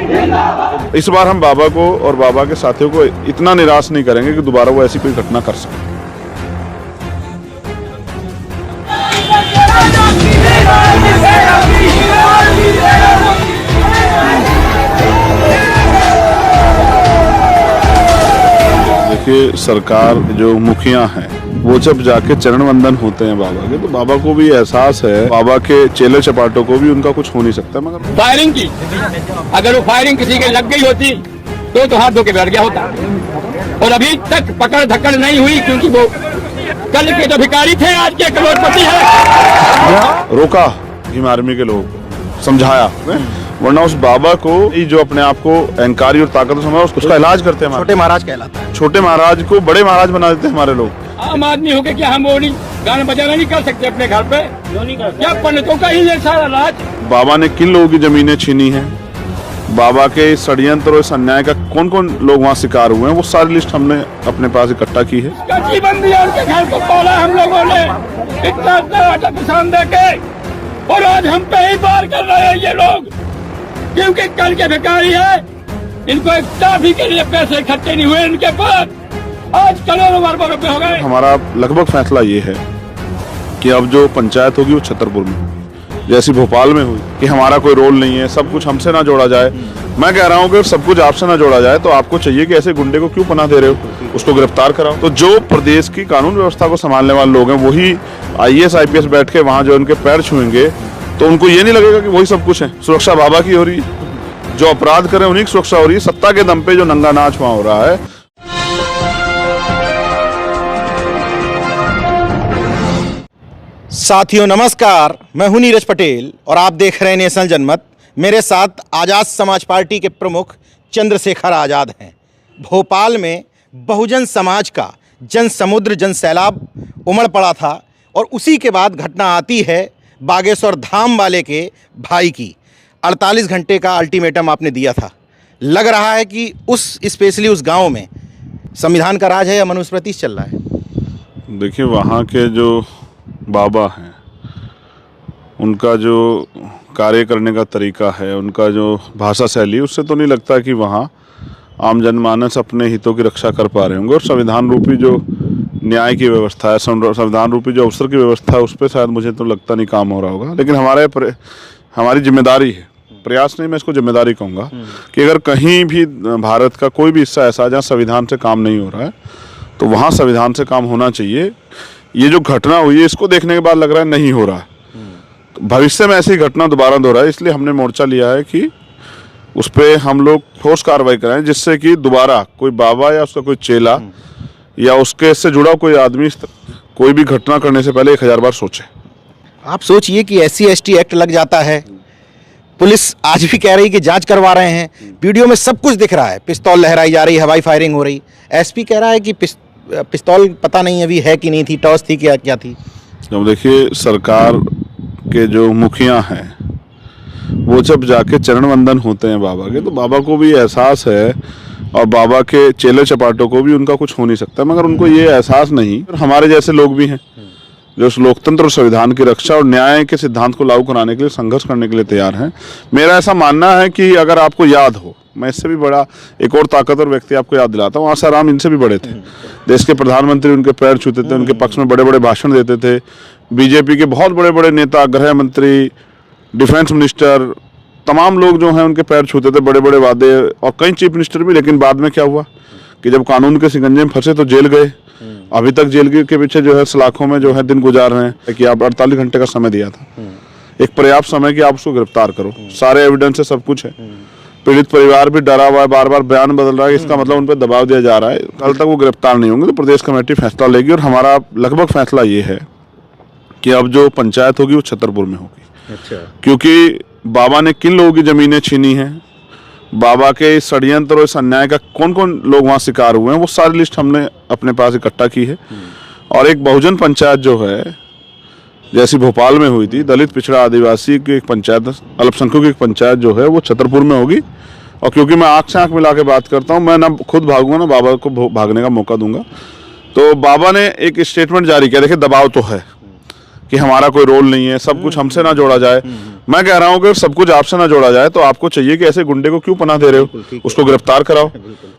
इस बार हम बाबा को और बाबा के साथियों को इतना निराश नहीं करेंगे कि दोबारा वो ऐसी कोई घटना कर सके। देखिए, सरकार जो मुखिया हैं वो जब जाके चरण वंदन होते हैं बाबा के, तो बाबा को भी एहसास है, बाबा के चेले चपाटों को भी उनका कुछ हो नहीं सकता। मगर फायरिंग की, अगर वो फायरिंग किसी के लग गई होती तो हाथ धो के बैठ गया होता, और अभी तक पकड़ धकड़ नहीं हुई, क्योंकि वो कल के जो भिखारी थे आज के करोड़पति है। रोका भीम आर्मी के लोग, समझाया, वरना उस बाबा को जो अपने आप को अहंकारी और ताकतवर समझा उसका इलाज करते हैं। छोटे महाराज कहलाता है। छोटे महाराज को बड़े महाराज बना देते हैं हमारे लोग। आम आदमी होके क्या हम वो नहीं गाना बजाना नहीं कर सकते अपने घर पे? क्या पंडितों का ही ये सारा राज? बाबा ने किन लोगों की जमीनें छीनी हैं, बाबा के षड्यंत्र और इस अन्याय का कौन कौन लोग वहाँ शिकार हुए हैं, वो सारी लिस्ट हमने अपने पास इकट्ठा की है। जीवन दिया उनके घर को तोड़ा हम लोगों ने, इतना किसान दे के, और आज हम पे ही बार कर रहे हैं ये लोग, क्योंकि कल के भिखारी है, इनको एक टाफी के लिए पैसे इकट्ठे नहीं हुए इनके पास, आज करोड़ों अरबों रुपए हो गए। हमारा लगभग फैसला ये है कि अब जो पंचायत होगी वो छतरपुर में होगी, जैसी भोपाल में हुई, कि हमारा कोई रोल नहीं है, सब कुछ हमसे ना जोड़ा जाए। मैं कह रहा हूँ कि सब कुछ आपसे ना जोड़ा जाए तो आपको चाहिए कि ऐसे गुंडे को क्यों पनाह दे रहे हो, उसको गिरफ्तार कराओ। तो जो प्रदेश की कानून व्यवस्था को संभालने वाले लोग हैं वही IAS IPS बैठ के वहाँ जो उनके पैर छुएंगे तो उनको ये नहीं लगेगा कि वही सब कुछ है। सुरक्षा बाबा की हो रही है, जो अपराध करें उन्हीं की सुरक्षा हो रही है। सत्ता के दम पे जो नंगा नाच वहाँ हो रहा है। साथियों नमस्कार, मैं हूं नीरज पटेल और आप देख रहे हैं नेशनल जनमत। मेरे साथ आज़ाद समाज पार्टी के प्रमुख चंद्रशेखर आज़ाद हैं। भोपाल में बहुजन समाज का जन समुद्र जन सैलाब उमड़ पड़ा था और उसी के बाद घटना आती है बागेश्वर धाम वाले के भाई की। 48 घंटे का अल्टीमेटम आपने दिया था। लग रहा है कि स्पेशली उस गांव में संविधान का राज है या मनुस्मृति चल रहा है। देखिए, वहाँ के जो बाबा हैं उनका जो कार्य करने का तरीका है, उनका जो भाषा शैली, उससे तो नहीं लगता कि वहाँ आम जनमानस अपने हितों की रक्षा कर पा रहे होंगे। और संविधान रूपी जो न्याय की व्यवस्था है, संविधान रूपी जो अवसर की व्यवस्था है, उस पर शायद मुझे तो लगता नहीं काम हो रहा होगा। लेकिन हमारी जिम्मेदारी है, प्रयास नहीं, मैं इसको जिम्मेदारी कहूँगा, कि अगर कहीं भी भारत का कोई भी हिस्सा ऐसा है जहाँ संविधान से काम नहीं हो रहा है तो वहाँ संविधान से काम होना चाहिए। ये जो घटना हुई है इसको देखने के बाद लग रहा है नहीं हो रहा है, तो भविष्य में ऐसी घटना दोबारा दोहराए, इसलिए हमने मोर्चा लिया है कि उस पर हम लोग ठोस कार्रवाई कराएं, जिससे कि दोबारा कोई बाबा या उसका कोई चेला या उसके से जुड़ा कोई आदमी कोई भी घटना करने से पहले 1000 बार सोचे। आप सोचिए कि SC ST एक्ट लग जाता है, पुलिस आज भी कह रही कि जांच करवा रहे हैं, वीडियो में सब कुछ दिख रहा है, पिस्तौल लहराई जा रही, हवाई फायरिंग हो रही, SP कह रहा है कि पिस्तौल पता नहीं अभी है कि नहीं थी, टॉस थी क्या थी। तो देखिए, सरकार के जो मुखिया हैं वो जब जाके चरण वंदन होते हैं बाबा के, तो बाबा को भी एहसास है और बाबा के चेले चपाटों को भी उनका कुछ हो नहीं सकता। मगर उनको ये एहसास नहीं, हमारे जैसे लोग भी हैं जो उस लोकतंत्र और संविधान की रक्षा और न्याय के सिद्धांत को लागू कराने के लिए संघर्ष करने के लिए तैयार हैं। मेरा ऐसा मानना है कि अगर आपको याद हो, मैं इससे भी बड़ा एक और ताकतवर व्यक्ति आपको याद दिलाता हूँ, आसाराम इनसे भी बड़े थे। देश के प्रधानमंत्री उनके पैर छूते थे, उनके पक्ष में बड़े बड़े भाषण देते थे। बीजेपी के बहुत बड़े बड़े नेता, गृह मंत्री, डिफेंस मिनिस्टर, तमाम लोग जो हैं उनके पैर छूते थे, बड़े बड़े वादे, और कई चीफ मिनिस्टर भी। लेकिन बाद में क्या हुआ कि जब कानून के शिकंजे में फंसे तो जेल गए। अभी तक जेल के पीछे जो है सलाखों में जो है दिन गुजार रहे हैं। कि आप 48 घंटे का समय दिया था, एक पर्याप्त समय कि आप उसको गिरफ्तार करो, सारे एविडेंस है, सब कुछ है। पीड़ित परिवार भी डरा हुआ है, बार बार बयान बदल रहा है, इसका मतलब उन पर दबाव दिया जा रहा है। कल तक वो गिरफ्तार नहीं होंगे तो प्रदेश कमेटी फैसला लेगी, और हमारा लगभग फैसला ये है कि अब जो पंचायत होगी वो छतरपुर में होगी। अच्छा। क्योंकि बाबा ने किन लोगों की जमीनें छीनी हैं, बाबा के षड्यंत्र और इस अन्याय का कौन कौन लोग वहाँ शिकार हुए हैं, वो सारी लिस्ट हमने अपने पास इकट्ठा की है। और एक बहुजन पंचायत जो है, जैसी भोपाल में हुई थी, दलित पिछड़ा आदिवासी की एक पंचायत, अल्पसंख्यकों की एक पंचायत जो है वो छतरपुर में होगी। और क्योंकि मैं आँख से आँख मिला के बात करता हूँ, मैं ना खुद भागूंगा ना बाबा को भागने का मौका दूंगा। तो बाबा ने एक स्टेटमेंट जारी किया, देखिए दबाव तो है, कि हमारा कोई रोल नहीं है, सब कुछ हमसे ना जोड़ा जाए। मैं कह रहा हूँ कि सब कुछ आपसे ना जोड़ा जाए तो आपको चाहिए कि ऐसे गुंडे को क्यों पनाह दे रहे हो, उसको गिरफ्तार कराओ,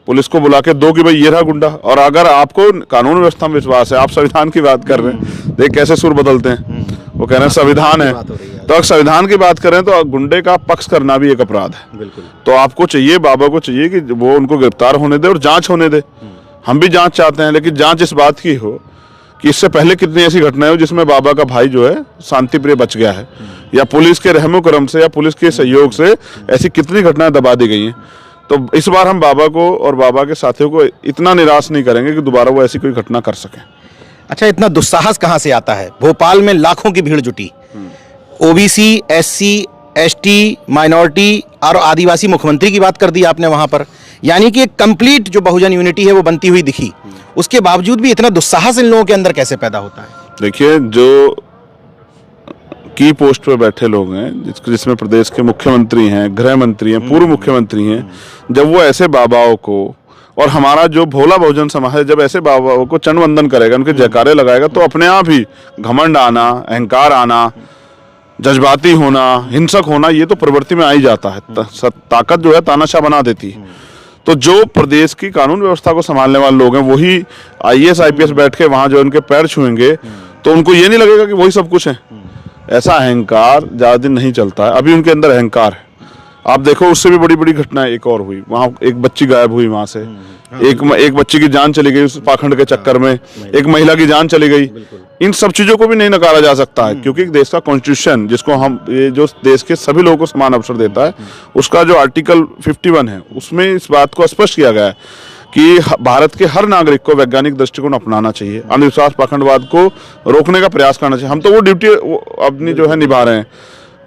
पुलिस को बुला के दो कि भाई ये रहा गुंडा। और अगर आपको कानून व्यवस्था में विश्वास है, आप संविधान की बात कर रहे हैं, देख कैसे सुर बदलते हैं, वो कह रहे हैं संविधान है, तो अगर संविधान की बात करें तो गुंडे का पक्ष करना भी एक अपराध है। तो आपको चाहिए, बाबा को चाहिए कि वो उनको गिरफ्तार होने दे और जांच होने दे। हम भी जांच चाहते हैं, लेकिन जांच इस बात की हो कि इससे पहले कितनी ऐसी घटनाएं हो जिसमें बाबा का भाई जो है शांति प्रिय बच गया है, या पुलिस के रहमो करम से या पुलिस के सहयोग से ऐसी कितनी घटनाएं दबा दी गई हैं। तो इस बार हम बाबा को और बाबा के साथियों को इतना निराश नहीं करेंगे कि दोबारा वो ऐसी कोई घटना कर सके। अच्छा, इतना दुस्साहस कहाँ से आता है? भोपाल में लाखों की भीड़ जुटी, ओबीसी, एससी, एसटी, माइनॉरिटी और आदिवासी मुख्यमंत्री की बात कर दी आपने वहां पर, यानी कि एक कंप्लीट जो बहुजन यूनिटी है वो बनती हुई दिखी। उसके बावजूद भी इतना दुस्साहस इन लोगों के अंदर कैसे पैदा होता है? देखिए, जो की पोस्ट पे बैठे लोग हैं, जिसमें प्रदेश के मुख्यमंत्री हैं, गृह मंत्री हैं, पूर्व मुख्यमंत्री हैं, जब वो ऐसे बाबाओं को, और हमारा जो भोला बहुजन समाज है, जब ऐसे बाबाओं को चरण वंदन करेगा, उनके जयकारे लगाएगा, तो अपने आप ही घमंड आना, अहंकार आना, जज्बाती होना, हिंसक होना, ये तो प्रवृत्ति में आ ही जाता है। ताकत जो है तानाशाह बना देती है। तो जो प्रदेश की कानून व्यवस्था को संभालने वाले लोग हैं, वही आईएएस आईपीएस बैठ के वहां जो उनके पैर छुएंगे तो उनको ये नहीं लगेगा कि वही सब कुछ है। ऐसा अहंकार ज्यादा दिन नहीं चलता है, अभी उनके अंदर अहंकार है। आप देखो, उससे भी बड़ी बड़ी घटनाएं एक और हुई, वहां एक बच्ची गायब हुई, वहां से एक बच्ची की जान चली गई उस पाखंड के चक्कर में, एक महिला की जान चली गई। इन सब चीजों को भी नहीं नकारा जा सकता है, क्योंकि देश का कॉन्स्टिट्यूशन, जिसको हम, ये जो देश के सभी लोगों को समान अवसर देता है, उसका जो आर्टिकल 51 है, उसमें इस बात को स्पष्ट किया गया है कि भारत के हर नागरिक को वैज्ञानिक दृष्टिकोण अपनाना चाहिए, अंधविश्वास पाखंडवाद को रोकने का प्रयास करना चाहिए। हम तो वो ड्यूटी अपनी जो है निभा रहे हैं,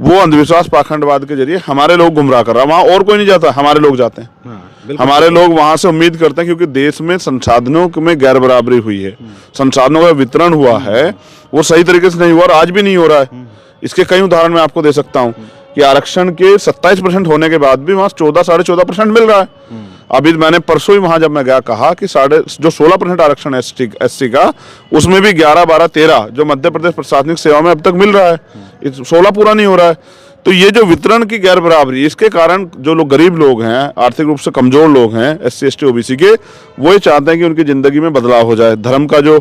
वो अंधविश्वास पाखंडवाद के जरिए हमारे लोग गुमराह कर रहा है। वहां और कोई नहीं जाता, हमारे लोग जाते हैं। हमारे लोग वहां से उम्मीद करते हैं, क्योंकि देश में संसाधनों में गैर बराबरी हुई है, संसाधनों का वितरण हुआ है, वो सही तरीके से नहीं हुआ और आज भी नहीं हो रहा है। इसके कई उदाहरण मैं आपको दे सकता हूं कि आरक्षण के 27% होने के बाद भी वहां 14-14.5% मिल रहा है। अभी मैंने परसों ही वहां जब मैं गया, कहा कि जो 16% आरक्षण है एससी का, उसमें भी 11, 12, 13 जो मध्य प्रदेश प्रशासनिक सेवा में अब तक मिल रहा है, 16 पूरा नहीं हो रहा है। तो ये जो वितरण की गैर बराबरी, इसके कारण जो लोग गरीब लोग हैं, आर्थिक रूप से कमजोर लोग हैं, एससी एसटी ओबीसी के, वो ये चाहते हैं कि उनकी जिंदगी में बदलाव हो जाए। धर्म का जो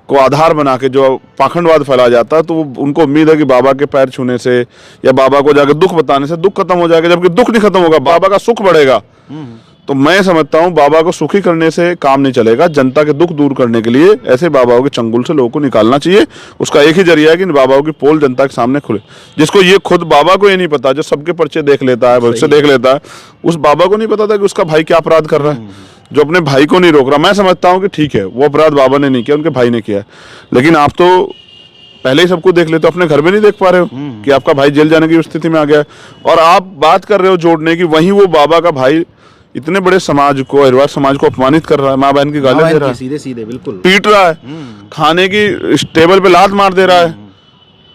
को आधार बना के जो पाखंडवाद फैलाया जाता है, तो उनको उम्मीद है कि बाबा के पैर छूने से या बाबा को जाकर दुख बताने से दुख खत्म हो जाएगा, जबकि दुख नहीं खत्म होगा, बाबा का सुख बढ़ेगा। तो मैं समझता हूं बाबा को सुखी करने से काम नहीं चलेगा, जनता के दुख दूर करने के लिए ऐसे बाबाओं के चंगुल से लोगों को निकालना चाहिए। उसका एक ही जरिया है कि बाबाओं की पोल जनता के सामने खुले, जिसको ये खुद बाबा को ये नहीं पता, जो सबके पर्चे देख लेता है, भविष्य देख लेता है, उस बाबा को नहीं पता था कि उसका भाई क्या अपराध कर रहा है, जो अपने भाई को नहीं रोक रहा। मैं समझता हूँ कि ठीक है, वो अपराध बाबा ने नहीं किया, उनके भाई ने किया है, लेकिन आप तो पहले ही सबको देख लेते हो, अपने घर में नहीं देख पा रहे हो कि आपका भाई जेल जाने की स्थिति में आ गया है, और आप बात कर रहे हो जोड़ने की। वहीं वो बाबा का भाई इतने बड़े समाज को, अहिरवार समाज को अपमानित कर रहा है, माँ बहन की गालियां दे रहा है, सीधे सीधे बिल्कुल पीट रहा है, खाने की टेबल पे लात मार दे रहा है,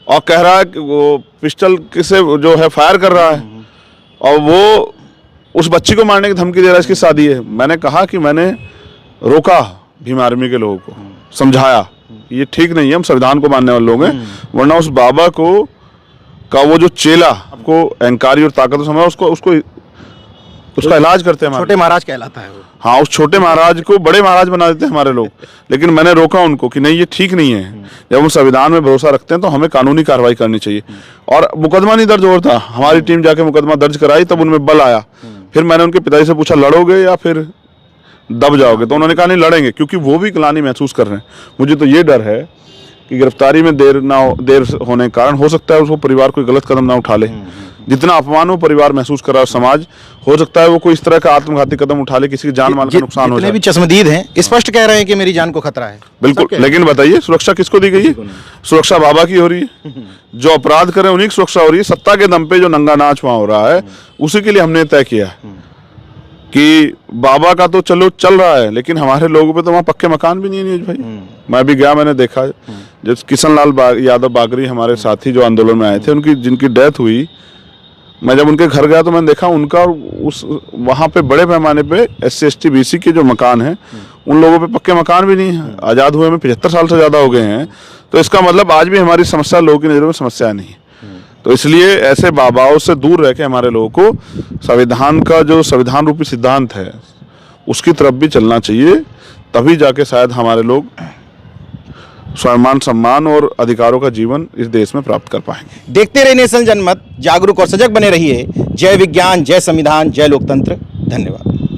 और कह रहा है कि वो पिस्टल से जो है फायर कर रहा है, और वो उस बच्ची को मारने की धमकी दे रहा है, इसकी शादी है। मैंने कहा कि मैंने रोका भीम आर्मी के लोगों को, समझाया ये ठीक नहीं है, हम संविधान को मानने वाले लोग हैं, वरना उस बाबा को का वो जो चेला आपको अहंकारी और ताकत समझा, उसका इलाज करते हैं, छोटे महाराज कहलाता है वो। हाँ, उस छोटे महाराज को बड़े महाराज बना देते हैं हमारे लोग। लेकिन मैंने रोका उनको कि नहीं, ये ठीक नहीं है। जब हम संविधान में भरोसा रखते हैं तो हमें कानूनी कार्रवाई करनी चाहिए। और मुकदमा नहीं दर्ज हो रहा था, हमारी टीम जाके मुकदमा दर्ज कराई, तब उनमें बल आया। फिर मैंने उनके पिताजी से पूछा, लड़ोगे या फिर दब जाओगे? तो उन्होंने कहा नहीं, लड़ेंगे, क्योंकि वो भी ग्लानि महसूस कर रहे हैं। मुझे तो ये डर है कि गिरफ्तारी में देर होने के कारण हो सकता है उसको परिवार कोई गलत कदम ना उठा ले। जितना अपमान वो परिवार महसूस कर रहा है, समाज, हो सकता है वो कोई इस तरह का आत्मघाती कदम उठा ले, किसी की जान माल का नुकसान हो जाए। भी चश्मदीद हैं, स्पष्ट कह रहे हैं कि मेरी जान को खतरा है। बिल्कुल, लेकिन बताइए सुरक्षा किसको दी गई है? सुरक्षा बाबा की हो रही है। जो अपराध करें उन्हीं की सुरक्षा हो रही है। सत्ता के दम पे जो नंगा नाच वहां हो रहा है, उसी के लिए हमने तय किया कि बाबा का तो चलो चल रहा है, लेकिन हमारे लोगों पे तो वहाँ पक्के मकान भी नहीं है नीरज भाई। मैं भी गया, मैंने देखा, जब किशन लाल यादव बागरी हमारे साथी जो आंदोलन में आए थे, उनकी जिनकी डेथ हुई, मैं जब उनके घर गया तो मैंने देखा उनका उस वहाँ पे बड़े पैमाने पे SC ST BC के जो मकान हैं उन लोगों पे पक्के मकान भी नहीं है। आज़ाद हुए में 75 साल से ज़्यादा हो गए हैं। तो इसका मतलब आज भी हमारी समस्या लोगों की नज़रों में समस्या नहीं है। तो इसलिए ऐसे बाबाओं से दूर रह के हमारे लोगों को संविधान का जो संविधान रूपी सिद्धांत है उसकी तरफ भी चलना चाहिए, तभी जाके शायद हमारे लोग स्वाभिमान, सम्मान और अधिकारों का जीवन इस देश में प्राप्त कर पाएंगे। देखते रहिए नेशनल जनमत, जागरूक और सजग बने रहिए। जय विज्ञान, जय संविधान, जय लोकतंत्र। धन्यवाद।